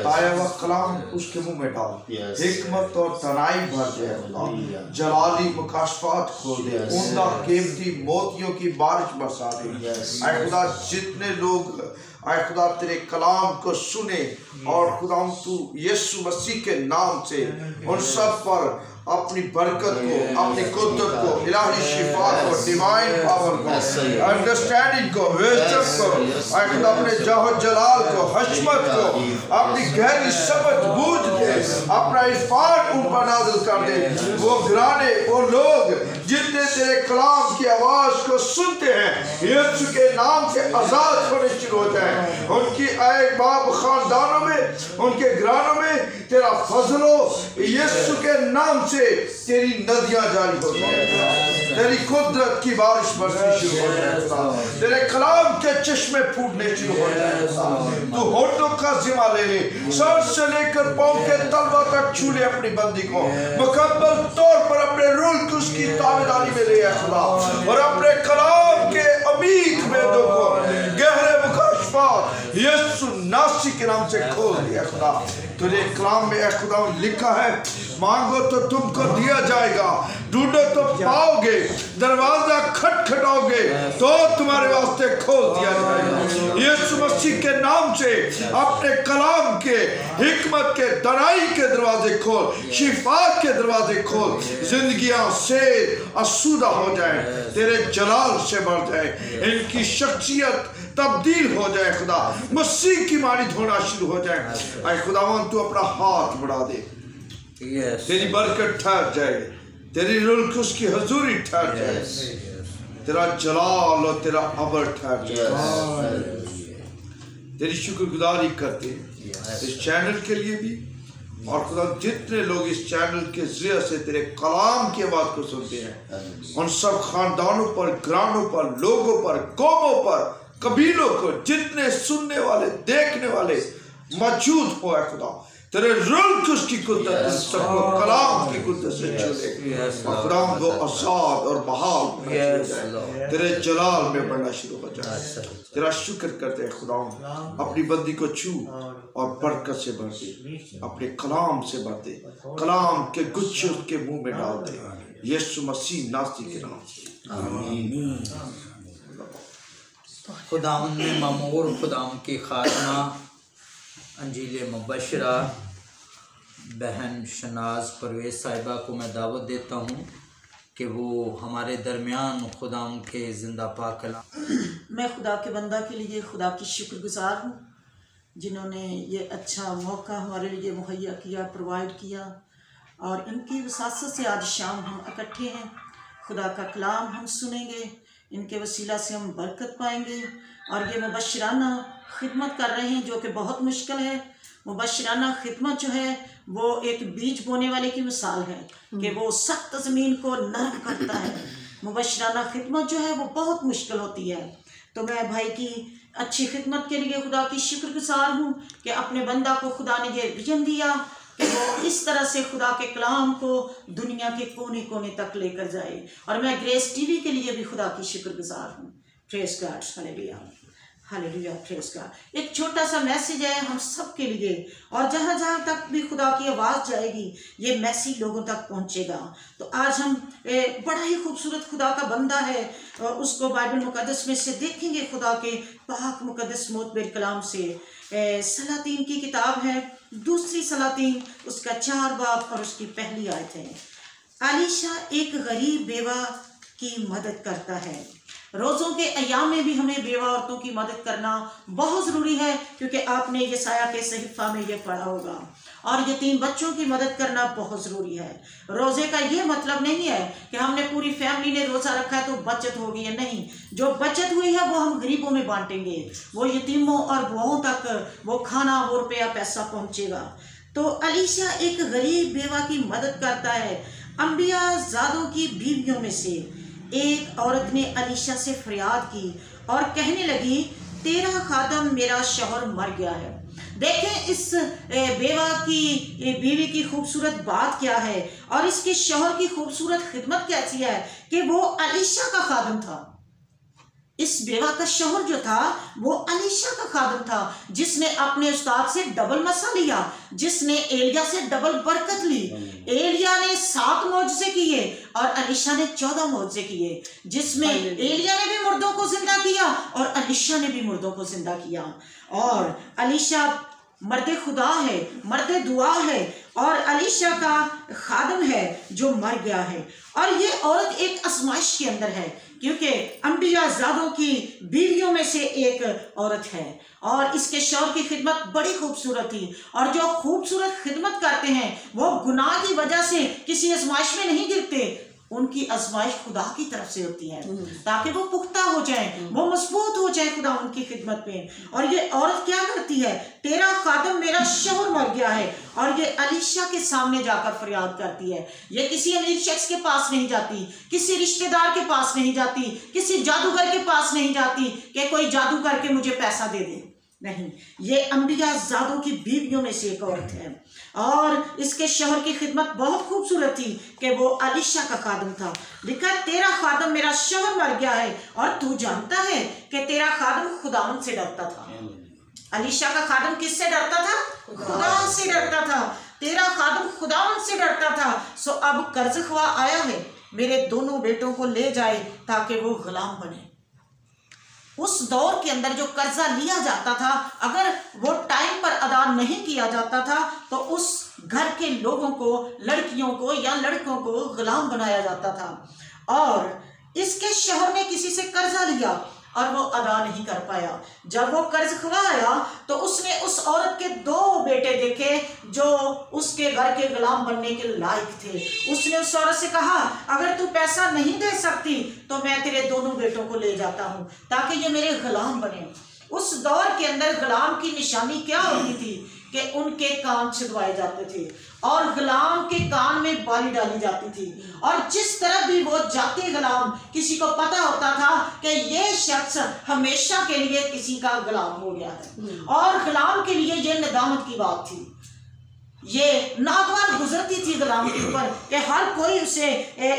आया हुआ कलाम उसके मुंह में डाल, हिकमत और तनाई भर दे, जलाली मुकाशफात खोल दे, उम्दा कीमती मोतियों की बारिश बरसा दे। आए खुदा जितने लोग आए खुदा तेरे कलाम को सुने, और खुदा तू यीशु मसीह के नाम से उन सब पर अपनी बरकत को, अपनी कुदरत को, इलाही शिफा को, डिवाइन पावर को, अंडरस्टैंडिंग को, विजडम को, आए खुदा अपने जाहो जलाल को, हशमत को, अपनी गहरी समझ बूझ दे, अपना इरफान उन पर नाज़िल कर दे। वो घराने, वो लोग जितने तेरे कलाम की आवाज़ को सुनते हैं, यीशु के नाम से आज़ाद होने शुरू हो जाए। उनकी आए बाप खानदानों में, उनके घरानों में तेरा फजलो यीशु के नाम से तेरी नदियां जारी हो जाए, तेरी कुदरत की बारिश बरसनी शुरू हो जाए, तेरे कलाम के चश्मे फूटने शुरू हो जाए। तू होठों का जिम्मा ले ले, सर से लेकर पांव के तलवा तक छू ले अपनी बंदी को, मुकम्मल तौर पर अपने रूह को उसकी ताबेदारी में ले आए खुदा, और अपने कलाम के अमीर वेदों को गहरे मुकाशफात यीशु नासी के नाम से खोल दिया खुदा। तुझे कलाम में खुदा लिखा है, मांगो तो तुमको दिया जाएगा, ढूंढो तो पाओगे, दरवाजा खटखटाओगे तो तुम्हारे वास्ते खोल दिया जाएगा। यीशु मसीह के नाम से अपने कलाम के, हिकमत के, दनाई के दरवाजे खोल, शिफा के दरवाजे खोल, जिंदगियां से आसूदा हो जाए, तेरे जलाल से बढ़ जाए, इनकी शख्सियत तब्दील हो जाए खुदा, मसीह की मानित होना शुरू हो जाए। आए खुदावन तू अपना हाथ बढ़ा दे, तेरी बरकत ठहर जाए, तेरी रुल्कुस की हजूरी ठहर जाए, तेरा जलाल और तेरा अबर ठहर जाए। तेरी शुक्रगुजारी करते इस चैनल के लिए भी, और खुदा जितने लोग इस चैनल के जरिए से तेरे कलाम की आवाज़ को सुनते हैं, उन सब खानदानों पर, घरानों पर, लोगों पर, कौमों पर, कबीलों को, जितने सुनने वाले, देखने वाले मौजूद हो है खुदा, तेरे रूह की कुदरत सबको कलाम की कुदरत से छूले, और खुदा को आजाद और बहाल तेरे जलाल में बढ़ना शुरू हो जाए। तेरा शुक्र करते हैं खुदा, अपनी बंदी को छू और बरकत से भर दे, अपने कलाम से भर दे, कलाम के गुच्छे उसके मुंह में डाल दे, यीशु मसीह नासी के नाम से आमीन। खुदाम ने ममूर खुदाम की खात्मा अंजील मुबशरा बहन शनाज परवेज़ साहिबा को मैं दावत देता हूँ कि वो हमारे दरमियान खुदा के ज़िंदा पाक कलाम। मैं खुदा के बंदा के लिए खुदा की शुक्रगुज़ार हूँ जिन्होंने ये अच्छा मौका हमारे लिए मुहैया किया, प्रोवाइड किया, और इनकी वसासत से आज शाम हम इकट्ठे हैं। खुदा का कलाम हम सुनेंगे, इनके वसीला से हम बरकत पाएंगे। और ये मुबशराना खिदमत कर रहे हैं जो कि बहुत मुश्किल है। मुबशराना खिदमत जो है वो एक बीज बोने वाले की मिसाल है कि वो सख्त ज़मीन को नरम करता है। मुबशराना खिदमत जो है वो बहुत मुश्किल होती है। तो मैं भाई की अच्छी खिदमत के लिए खुदा की शुक्रगुज़ार हूँ कि अपने बंदा को खुदा ने ये विजन दिया कि वो इस तरह से खुदा के कलाम को दुनिया के कोने कोने तक लेकर जाए। और मैं ग्रेस टीवी के लिए भी खुदा की शुक्रगुज़ार हूँ। Praise God, hallelujah, hallelujah, praise God. एक छोटा सा मैसेज है हम सब के लिए, और जहाँ जहाँ तक भी खुदा की आवाज़ जाएगी ये मैसेज लोगों तक पहुँचेगा। तो आज हम बड़ा ही खूबसूरत खुदा का बंदा है, उसको बाइबल मुकद्दस में से देखेंगे, खुदा के पाक मुकद्दस मोतबर कलाम से। सलातीन की किताब है, दूसरी सलातीन, उसका 4 बाब और उसकी पहली आयत है। अलीशा एक गरीब बेवा की मदद करता है। रोज़ों के अयाम में भी हमें बेवा औरतों की मदद करना बहुत ज़रूरी है, क्योंकि आपने यशाया के सहीफ़ा में ये पढ़ा होगा। और यतीम बच्चों की मदद करना बहुत ज़रूरी है। रोज़े का ये मतलब नहीं है कि हमने पूरी फैमिली ने रोज़ा रखा है तो बचत होगी, है नहीं। जो बचत हुई है वो हम गरीबों में बांटेंगे, वो यतीमों और बुआओं तक वो खाना, वो रुपया, पैसा पहुँचेगा। तो अलीशा एक गरीब बेवा की मदद करता है। अंबिया ज़ादों की बीवियों में से एक औरत ने अलीशा से फरियाद की और कहने लगी, तेरा खादम मेरा शौहर मर गया है। देखें इस बेवा की बीवी की खूबसूरत बात क्या है, और इसके शौहर की खूबसूरत खिदमत कैसी है कि वो अलीशा का खादम था। इस बेवा का शौहर जो था वो अलीशा का खादम था, जिसने अपने उस्ताद से डबल मसा लिया, जिसने एलिया से डबल बरकत ली। एलिया ने 7 मौजज़े किए और अलीशा ने 14 मौजज़े किए, जिसमें एलिया ने भी मुर्दों को जिंदा किया और अलीशा ने भी मुर्दों को जिंदा किया। और अलीशा मर्द खुदा है, मर्द दुआ है, और अलीशा का खादम है जो मर गया है। और ये औरत एक आजमाइश के अंदर है, क्योंकि अंबिया ज़ादों की बीवियों में से एक औरत है, और इसके शौहर की खिदमत बड़ी खूबसूरत थी। और जो खूबसूरत खिदमत करते हैं वो गुनाह की वजह से किसी आजमाइश में नहीं गिरते, उनकी आजमाइश खुदा की तरफ से होती है, ताकि वो पुख्ता हो जाए, वो मजबूत हो जाए खुदा उनकी खिदमत में। और ये औरत क्या करती है, तेरा खादम मेरा शौहर मर गया है, और ये अलीशा के सामने जाकर फरियाद करती है। ये किसी अमीर शख्स के पास नहीं जाती, किसी रिश्तेदार के पास नहीं जाती, किसी जादूगर के पास नहीं जाती कि कोई जादू करके मुझे पैसा दे दे, नहीं। ये अंबिया ज़ादों की बीवियों में से एक औरत है, और इसके शौहर की खिदमत बहुत खूबसूरत थी कि वो अलीशा का खादम था। लिखा, तेरा खादम मेरा शौहर मर गया है, और तू जानता है कि तेरा खादम खुदावंद से डरता था। अलीशा का खादम किससे डरता था? खुदा से डरता था। तेरा खादम खुदावंद से डरता था। सो अब कर्ज ख्वा आया है, मेरे दोनों बेटों को ले जाए ताकि वो गुलाम बने। उस दौर के अंदर जो कर्जा लिया जाता था, अगर वो टाइम पर अदा नहीं किया जाता था तो उस घर के लोगों को, लड़कियों को या लड़कों को गुलाम बनाया जाता था। और इसके शौहर ने किसी से कर्जा लिया और वो अदा नहीं कर पाया। जब वो कर्ज खवाया तो उसने उस औरत के 2 बेटे देखे जो उसके घर के गुलाम बनने के लायक थे। उसने उस औरत से कहा, अगर तू पैसा नहीं दे सकती तो मैं तेरे दोनों बेटों को ले जाता हूँ ताकि ये मेरे गुलाम बने। उस दौर के अंदर गुलाम की निशानी क्या होती थी कि उनके कान छिदवाए जाते थे और गुलाम के कान में बाली डाली जाती थी, और जिस तरह भी वो जाते गुलाम, किसी को पता होता था कि ये शख्स हमेशा के लिए किसी का गुलाम हो गया है। और गुलाम के लिए ये नदामत की बात थी, ये नागवार गुजरती थी गुलाम के ऊपर कि हर कोई उसे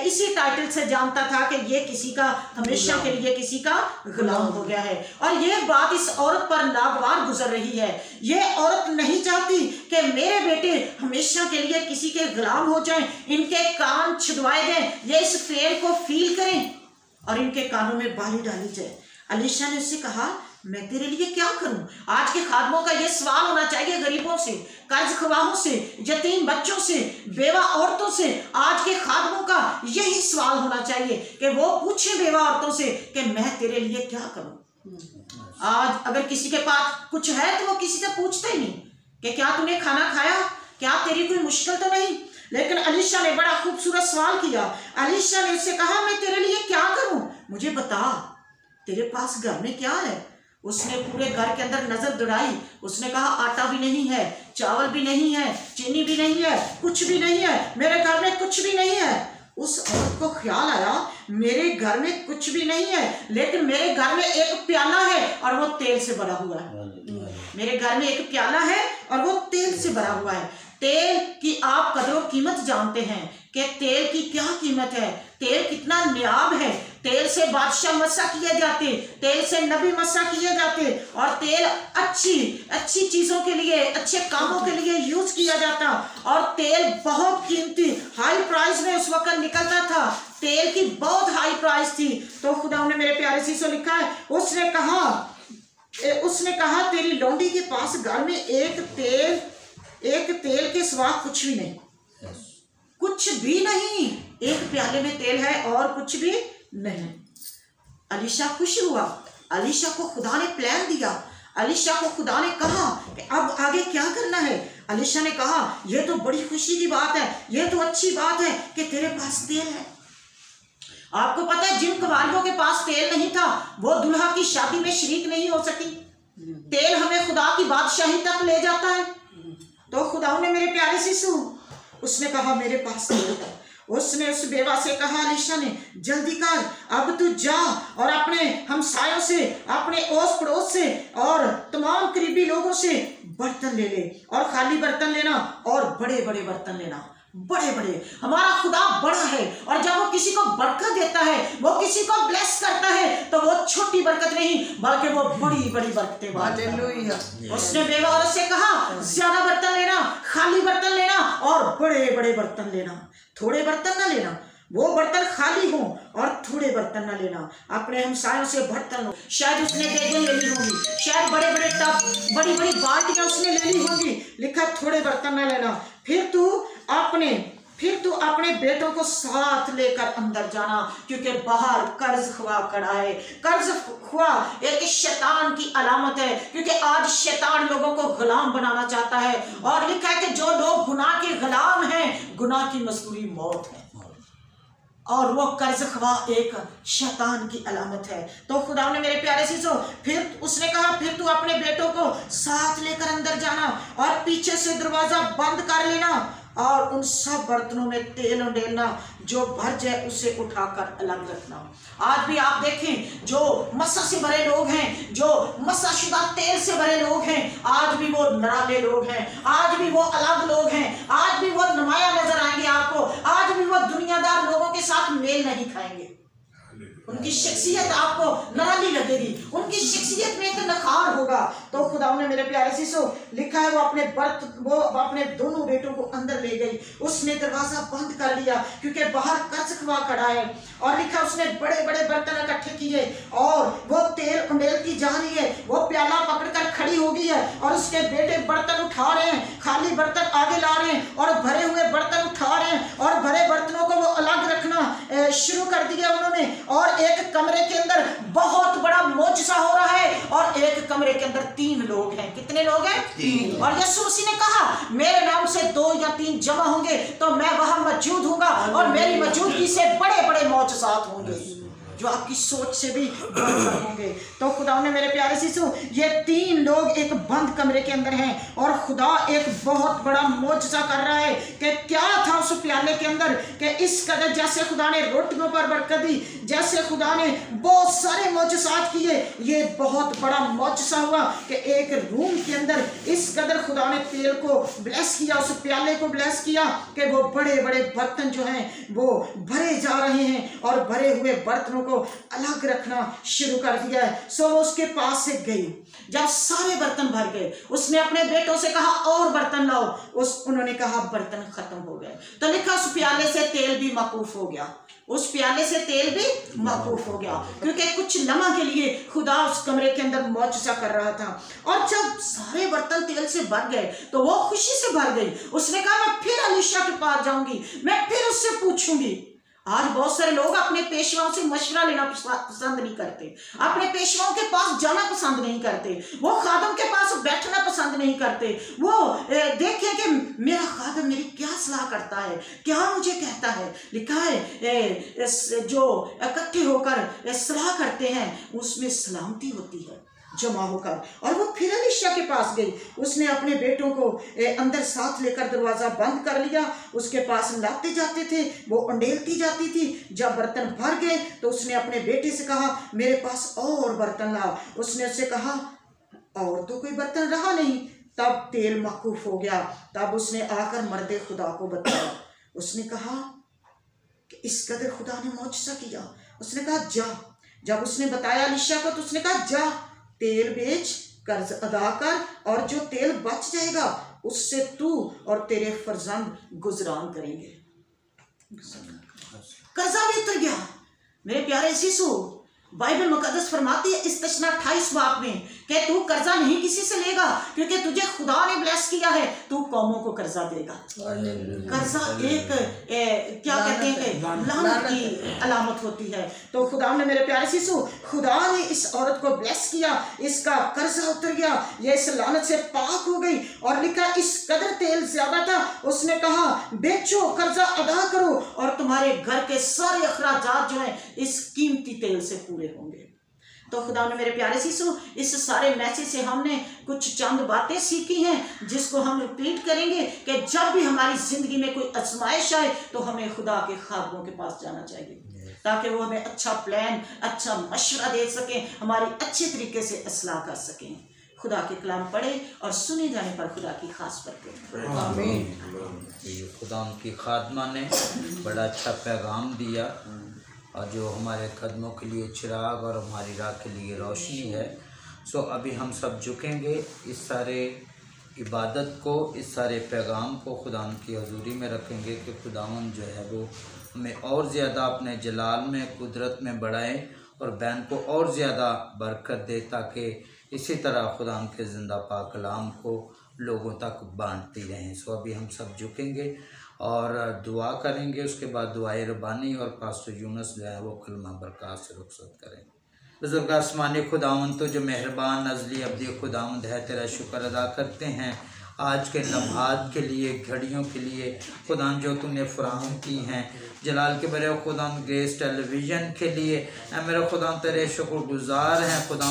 इसी टाइटल से जानता था कि ये किसी का हमेशा के लिए किसी का गुलाम हो गया है। और ये बात इस औरत पर नागवार गुजर रही है। ये औरत नहीं चाहती कि मेरे बेटे हमेशा के लिए किसी के गुलाम हो जाएं, इनके कान छिदवाए जाएं, ये इस फेर को फील करें और इनके कानों में बाली डाली जाए। अलीशा ने उससे कहा, मैं तेरे लिए क्या करूं? आज के खादमों का ये सवाल होना चाहिए, गरीबों गरीबों से, कर्ज ख्वाहों से, यतीम बच्चों से, बेवा औरतों से आज के खादमों का यही सवाल होना चाहिए कि वो पूछे बेवा औरतों से कि मैं तेरे लिए क्या करूं। आज अगर किसी के पास कुछ है तो वो किसी से पूछते ही नहीं कि क्या तूने खाना खाया, क्या तेरी कोई मुश्किल तो नहीं। लेकिन अलीशा ने बड़ा खूबसूरत सवाल किया। अलीशा ने उससे कहा मैं तेरे लिए क्या करूं, मुझे बता तेरे पास घर में क्या है। उसने पूरे घर के अंदर नजर दौड़ाई। उसने कहा आटा भी नहीं है, चावल भी नहीं है, चीनी भी नहीं है, कुछ भी नहीं है, मेरे घर में कुछ भी नहीं है। उस औरत को ख्याल आया मेरे घर में कुछ भी नहीं है, लेकिन मेरे घर में एक प्याला है और वो तेल से भरा हुआ है। मेरे घर में एक प्याला है और वो तेल से भरा हुआ है। तेल की आप कदर कीमत जानते हैं कि तेल की क्या कीमत है, तेल कितना नियाब है। तेल से बादशाह मसा किए जाते, तेल से नबी मसा किए जाते, और तेल अच्छी चीजों के लिए, अच्छे कामों के लिए यूज किया जाता। और तेल बहुत कीमती हाई प्राइस में उस वक्त निकलता था। तेल की बहुत हाई प्राइस थी। तो खुदा ने मेरे प्यारे सी से लिखा है, उसने कहा तेरी लौंडी के पास घर में एक तेल के सिवा कुछ भी नहीं, कुछ भी नहीं। एक प्याले में तेल है और कुछ भी नहीं। अलीशा खुश हुआ। अलीशा को खुदा ने प्लान दिया। अलीशा को खुदा ने कहा कि अब आगे क्या करना है। अलीशा ने कहा यह तो बड़ी खुशी की बात है, यह तो अच्छी बात है कि तेरे पास तेल है। आपको पता है जिन कुंवारियों के पास तेल नहीं था वो दुल्हा की शादी में शरीक नहीं हो सकी। तेल हमें खुदा की बादशाही तक ले जाता है। तो खुदा ने मेरे प्यारे शिशु, उसने कहा मेरे पास तेल है। उसने उस बेवा से कहा, अलीशा ने जल्दी कर, अब तू जा और अपने हमसायों से, अपने ओस पड़ोस से और तमाम करीबी लोगों से बर्तन ले ले, और खाली बर्तन लेना और बड़े बड़े बर्तन लेना। बड़े बड़े, हमारा खुदा बड़ा है, और जब वो किसी को बरकत देता है, वो किसी को ब्लेस करता है, तो वो छोटी बरकत नहीं बल्कि वो बड़ी बड़ी बरकतें बांटता। उसने बेवा औरत से कहा ज्यादा बर्तन लेना, खाली बर्तन लेना और बड़े बड़े बर्तन लेना। थोड़े बर्तन ना लेना, वो बर्तन खाली हो, और थोड़े बर्तन ना लेना। अपने हमसायों से बर्तन लो। शायद उसने देगें ले ली होंगी, शायद बड़े बड़े टब, बड़ी बड़ी बाल्टियां उसने ले ली होंगी। लिखा थोड़े बर्तन ना लेना। फिर तू अपने बेटों को साथ लेकर अंदर जाना, क्योंकि बाहर कर्ज ख्वा खड़ा है। कर्ज ख्वा एक शैतान की अलामत है, क्योंकि आज शैतान लोगों को गुलाम बनाना चाहता है। और लिखा है कि जो लोग गुनाह के गुलाम हैं, गुनाह की मजदूरी मौत है, और वो कर्ज ख्वा एक शैतान की अलामत है। तो खुदा ने मेरे प्यारे शीशो, फिर उसने कहा फिर तू अपने बेटों को साथ लेकर अंदर जाना और पीछे से दरवाजा बंद कर लेना, और उन सब बर्तनों में तेल उंडेलना, जो भर जाए उसे उठाकर अलग रखना। आज भी आप देखें जो मसा से भरे लोग हैं, जो मसाशुदा तेल से भरे लोग हैं, आज भी वो नराले लोग हैं, आज भी वो अलग लोग हैं, आज भी वो नुमाया नजर आएंगे आपको, आज भी वो दुनियादार लोगों के साथ मेल नहीं खाएंगे। उनकी शख्सियत आपको नराली लगेगी, उनकी शख्सियत में एक नखार होगा। तो खुदा ने मेरे प्यारे शीशो लिखा है वो अपने दोनों बेटों को अंदर ले गई। उसने दरवाजा बंद कर लिया, क्योंकि बाहर कर्ज ख्वा खड़ा है। और लिखा उसने बड़े बड़े बर्तन इकट्ठे किए, और वो तेल उंडेलती जा रही है। वो प्याला पकड़कर खड़ी हो गई है, और उसके बेटे बर्तन उठा रहे हैं, खाली बर्तन आगे ला रहे हैं, और भरे हुए बर्तन उठा रहे हैं, और भरे बर्तनों को वो अलग रखना शुरू कर दिया उन्होंने। और एक कमरे के अंदर बहुत बड़ा मोजसा हो रहा है, और एक कमरे के अंदर 3 लोग हैं। कितने लोग हैं? 3। और यीशु मसीह ने कहा मेरे नाम से 2 या 3 जमा होंगे तो मैं वहां मौजूद हूंगा, और मेरी मौजूदगी से बड़े बड़े मोजसात होंगे जो आपकी सोच से भी बढ़कर होंगे। तो खुदा ने मेरे प्यारे शिशु, ये 3 लोग एक बंद कमरे के अंदर हैं, और खुदा एक बहुत बड़ा मोजसा कर रहा है कि क्या था उस प्याले के अंदर, कि इस कदर जैसे खुदा ने रोटियों पर बरकत दी, जैसे खुदा ने बहुत सारे मोजसात किए, ये बहुत बड़ा मोजसा हुआ कि एक रूम के अंदर इस कदर खुदा ने तेल को ब्लेस किया, उस प्याले को ब्लेस किया कि वो बड़े बड़े बर्तन जो हैं वो भरे जा रहे हैं, और भरे हुए बर्तनों को अलग रखना शुरू कर दिया है। सो वो उसके पास से गई। जब सारे बर्तन भर गए, उसने अपने बेटों से कहा और बर्तन लाओ। उन्होंने कहा बर्तन खत्म हो गए। तो लिखा उस प्याले से तेल भी मकूफ हो गया, उस प्याले से तेल भी मकूफ हो गया, क्योंकि कुछ लम्हा के लिए खुदा उस कमरे के अंदर मौजज़ा कर रहा था। और जब सारे बर्तन तेल से भर गए तो वो खुशी से भर गई। उसने कहा मैं फिर अलीशा के पास जाऊंगी, मैं फिर उससे पूछूंगी। आज बहुत सारे लोग अपने पेशवाओं से मशवरा लेना पसंद नहीं करते, अपने पेशवाओं के पास जाना पसंद नहीं करते, वो खादम के पास बैठना पसंद नहीं करते। वो देखें कि मेरा खादम मेरी क्या सलाह करता है, क्या मुझे कहता है। लिखा है जो इकट्ठे होकर सलाह करते हैं उसमें सलामती होती है जमा होकर। और वो फिर अलीशा के पास गई। उसने अपने बेटों को अंदर साथ लेकर दरवाज़ा बंद कर लिया। उसके पास लाते जाते थे, वो अंडेलती जाती थी। जब बर्तन भर गए तो उसने अपने बेटे से कहा मेरे पास और बर्तन लाओ। उसने उससे कहा और तो कोई बर्तन रहा नहीं। तब तेल मकूफ हो गया। तब उसने आकर मर्दे खुदा को बताया। उसने कहा कि इस कदर खुदा ने मौजज़ा किया। उसने कहा जा। जब उसने बताया अलीशा को तो उसने कहा जा, तेल बेच, कर्ज अदा कर और जो तेल बच जाएगा उससे तू और तेरे फर्जंद गुजरान करेंगे। कर्जा भी उतर गया। मेरे प्यारे शिशु, बाइबल मुकद्दस फरमाती है इस तशना 28 बाब में कि तू कर्जा नहीं किसी से लेगा, क्योंकि तुझे खुदा ने ब्लेस किया है, तू कौमों को कर्जा देगा। कर्जा एक क्या कहते हैं लानत की अलामत होती है। तो खुदा ने, मेरे प्यारे शिशु, खुदा ने इस औरत को ब्लेस किया, इसका कर्जा उतर गया, ये इस लानत से पाक हो गई। और लिखा इस कदर तेल ज्यादा था, उसने कहा बेचो, कर्जा अदा करो और तुम्हारे घर के सारे अखराजात जो हैं इस कीमती तेल से पूरे होंगे। तो खुदा ने, मेरे प्यारे शिशु, इस सारे मैसेज से हमने कुछ चंद बातें सीखी हैं जिसको हम रिपीट करेंगे कि जब भी हमारी जिंदगी में कोई आजमाइश आए तो हमें खुदा के खादमों के पास जाना चाहिए, ताकि वो हमें अच्छा प्लान, अच्छा मशवरा दे सकें, हमारी अच्छे तरीके से इस्लाह कर सकें। खुदा के कलाम पढ़े और सुने जाने पर खुदा की खास बरकत। आमीन। खुदा की खादमा ने बड़ा अच्छा पैगाम दिया और जो हमारे कदमों के लिए चिराग और हमारी राह के लिए रोशनी है। सो अभी हम सब झुकेंगे, इस सारे इबादत को, इस सारे पैगाम को खुदा की हजूरी में रखेंगे कि खुदावन जो है वो हमें और ज़्यादा अपने जलाल में, कुदरत में बढ़ाए और बैन को और ज़्यादा बरकत दे, ताकि इसी तरह खुदा के ज़िंदा पाक कलाम को लोगों तक बांटती रहें। सो अभी हम सब झुकेंगे और दुआ करेंगे। उसके बाद दुआए रबानी और पास्टर यूनुस जो है वो कलमा बरकत से रुखसत करेंगे। बुजुर्ग आसमानी खुदावंद, तो जो मेहरबान नज़ली अब्दी खुदावंद है, तेरा शुक्र अदा करते हैं आज के लम्हात के लिए, घड़ियों के लिए खुदा जो तूने फराहम की हैं। जलाल के बरे खुदा ग्रेस टेलीविज़न के लिए मेरे खुदा तेरे शुक्रगुजार हैं। खुदा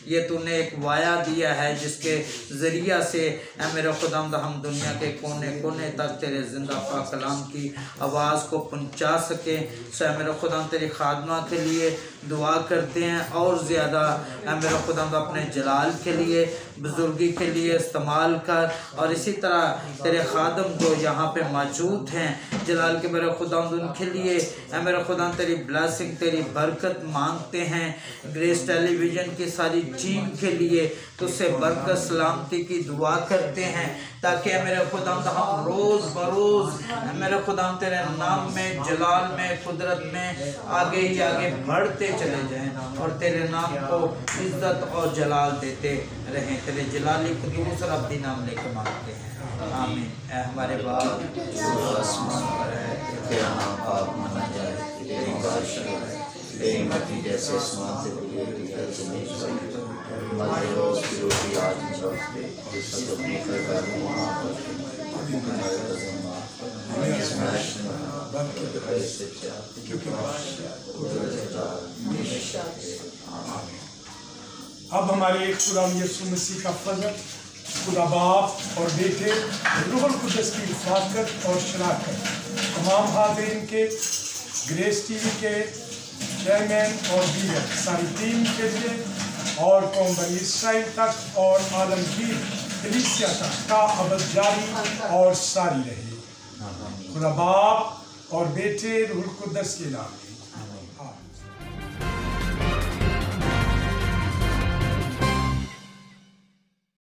ये तूने एक वाया दिया है जिसके ज़रिया से मेरे खुदा हम दुनिया के कोने कोने तक तेरे ज़िंदा पाक कलाम की आवाज़ को पहुँचा सकें। सो मेरे खुदा तेरी खादमा के लिए दुआ करते हैं और ज़्यादा मेरे खुदा अपने जलाल के लिए, बुजुर्गी के लिए इस्तेमाल कर। और इसी तरह तेरे खादम जो यहाँ पे मौजूद हैं जलाल के मेरे खुदा उनके लिए मेरे खुदा तेरी ब्लेसिंग, तेरी बरकत मांगते हैं। ग्रेस टेलीविज़न की सारी टीम के लिए तुझसे बरकत सलामती की दुआ करते हैं, ताकि मेरे खुदा हम रोज़ बरोज़ मेरे खुदा तेरे नाम में, जलाल में, कुदरत में आगे ही आगे बढ़ते चले जाएं और तेरे नाम को इज़्ज़त और जलाल देते रहें। तेरे जलाली कुदूस और अब्दी नाम लेकर मांगते हैं, आमीन। ऐ हमारे बाप जो आसमान पर है, तेरा नाम पाक माना जाए, तेरी बादशाही है, तेरी मर्जी जैसे आसमान से हुई है ज़मीन पर। हमारे रोज़ की रोटी आज मुझे दे, जिससे तो अपनी फरमान माफ़ कर, हमारे कदम माफ़ कर, हमें आज़माइश में न डाल, से क्योंकि अब हमारे खुदा यीशु मसीह का फजल, खुदा बाप और बेटे रूहुल कुद्दस की हिफाजत और शराकत तमाम हाज़रीन के, ग्रेस टीवी के चेयरमैन और दीगर सारी टीम के लिए और कौम बनी इसराइल तक और आलमगीर कलीसिया तक का अबद जारी और सारी रहे। खुदा बाप और बेटे रूहुल कुद्दस के नाम।